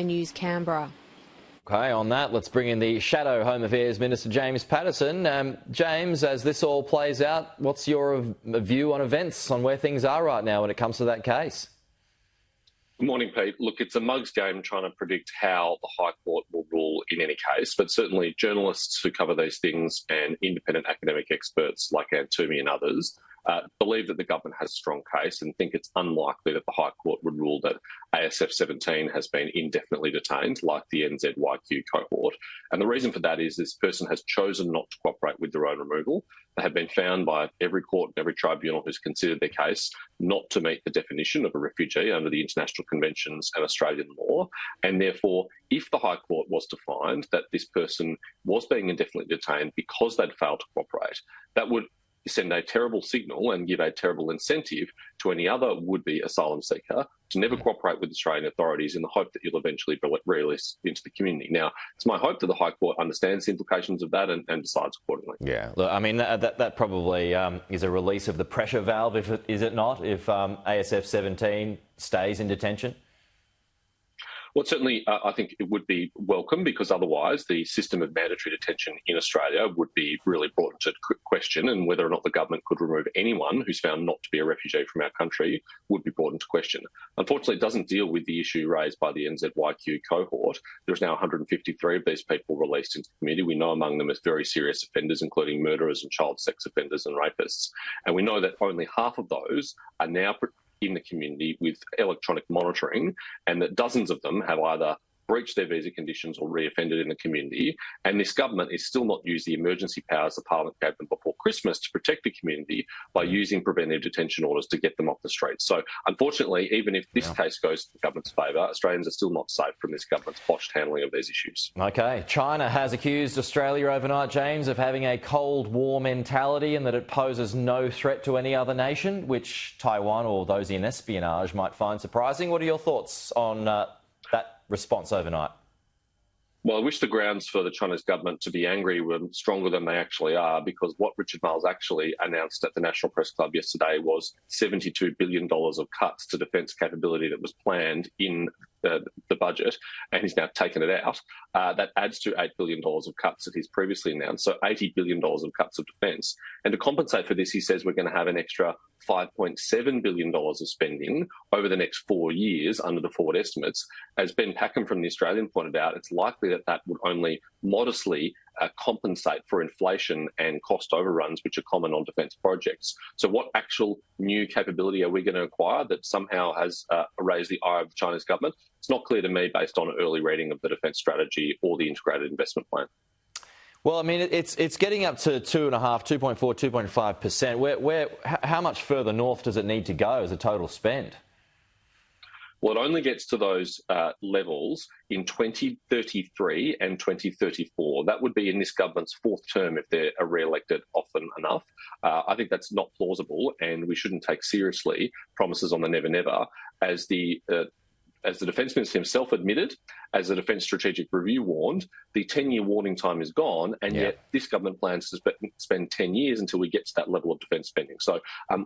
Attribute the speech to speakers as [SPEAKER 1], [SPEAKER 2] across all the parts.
[SPEAKER 1] News Canberra.
[SPEAKER 2] Okay, on that, let's bring in the Shadow Home Affairs Minister, James Patterson. James, as this all plays out, what's your view on events, on where things are right now when it comes to that case?
[SPEAKER 3] Good morning, Pete. Look, it's a mug's game trying to predict how the High Court will rule in any case, but certainly journalists who cover these things and independent academic experts like Anne Twomey and others believe that the government has a strong case and think it's unlikely that the High Court would rule that ASF 17 has been indefinitely detained, like the NZYQ cohort. And the reason for that is this person has chosen not to cooperate with their own removal. They have been found by every court and every tribunal who's considered their case not to meet the definition of a refugee under the international conventions and Australian law. And therefore, if the High Court was to find that this person was being indefinitely detained because they'd failed to cooperate, that would send a terrible signal and give a terrible incentive to any other would-be asylum seeker to never cooperate with Australian authorities in the hope that you'll eventually be released into the community. Now, it's my hope that the High Court understands the implications of that and decides accordingly.
[SPEAKER 2] Yeah, look, I mean, that probably is a release of the pressure valve, is it not, if ASF 17 stays in detention?
[SPEAKER 3] Well, certainly, I think it would be welcome because otherwise the system of mandatory detention in Australia would be really brought into question, and whether or not the government could remove anyone who's found not to be a refugee from our country would be brought into question. Unfortunately, it doesn't deal with the issue raised by the NZYQ cohort. There's now 153 of these people released into the community. We know among them as very serious offenders, including murderers and child sex offenders and rapists. And we know that only half of those are now in the community with electronic monitoring, and that dozens of them have either breached their visa conditions or reoffended in the community. And this government is still not used the emergency powers the Parliament gave them before Christmas to protect the community by using preventive detention orders to get them off the streets. So unfortunately, even if this case goes to the government's favour, Australians are still not safe from this government's botched handling of these issues.
[SPEAKER 2] OK. China has accused Australia overnight, James, of having a Cold War mentality and that it poses no threat to any other nation, which Taiwan or those in espionage might find surprising. What are your thoughts on that response overnight?
[SPEAKER 3] Well, I wish the grounds for the Chinese government to be angry were stronger than they actually are, because what Richard Marles actually announced at the National Press Club yesterday was $72 billion of cuts to defence capability that was planned in the budget, and he's now taken it out. That adds to $8 billion of cuts that he's previously announced, so $80 billion of cuts of defence. And to compensate for this, he says we're going to have an extra $5.7 billion of spending over the next 4 years under the forward estimates. As Ben Packham from The Australian pointed out, it's likely that that would only modestly compensate for inflation and cost overruns, which are common on defence projects. So what actual new capability are we going to acquire that somehow has raised the ire of the Chinese government? It's not clear to me based on an early reading of the defence strategy or the integrated investment plan.
[SPEAKER 2] Well, I mean, it's getting up to 2.4%, 2.5%. How much further north does it need to go as a total spend?
[SPEAKER 3] Well, it only gets to those levels in 2033 and 2034. That would be in this government's fourth term if they're re-elected often enough. I think that's not plausible, and we shouldn't take seriously promises on the never, never. As the Defence Minister himself admitted, as the Defence Strategic Review warned, the 10-year warning time is gone, and yet this government plans to spend 10 years until we get to that level of defence spending. So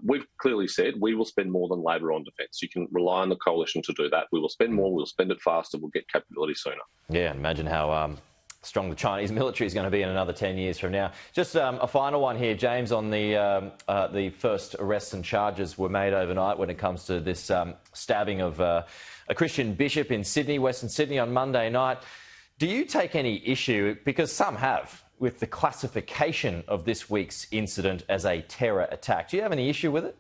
[SPEAKER 3] we've clearly said we will spend more than Labor on defence. You can rely on the coalition to do that. We will spend more, we'll spend it faster, we'll get capability sooner. Yeah,
[SPEAKER 2] imagine how strong the Chinese military is going to be in another 10 years from now. Just a final one here, James, on the first arrests and charges were made overnight when it comes to this stabbing of a Christian bishop in Sydney, Western Sydney, on Monday night. Do you take any issue, because some have, with the classification of this week's incident as a terror attack? Do you have any issue with it?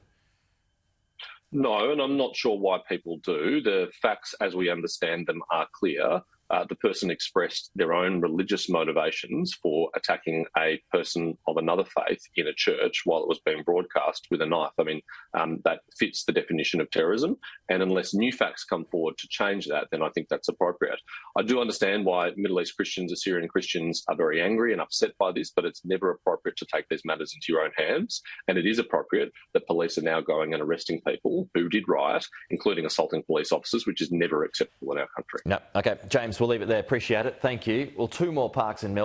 [SPEAKER 3] No, and I'm not sure why people do. The facts, as we understand them, are clear. The person expressed their own religious motivations for attacking a person of another faith in a church while it was being broadcast with a knife. I mean, that fits the definition of terrorism. And unless new facts come forward to change that, then I think that's appropriate. I do understand why Middle East Christians, Assyrian Christians are very angry and upset by this, but it's never appropriate to take these matters into your own hands. And it is appropriate that police are now going and arresting people who did riot, including assaulting police officers, which is never acceptable in our country.
[SPEAKER 2] No. OK, James, we'll leave it there. Appreciate it. Thank you. Well, 2 more parks in Melbourne.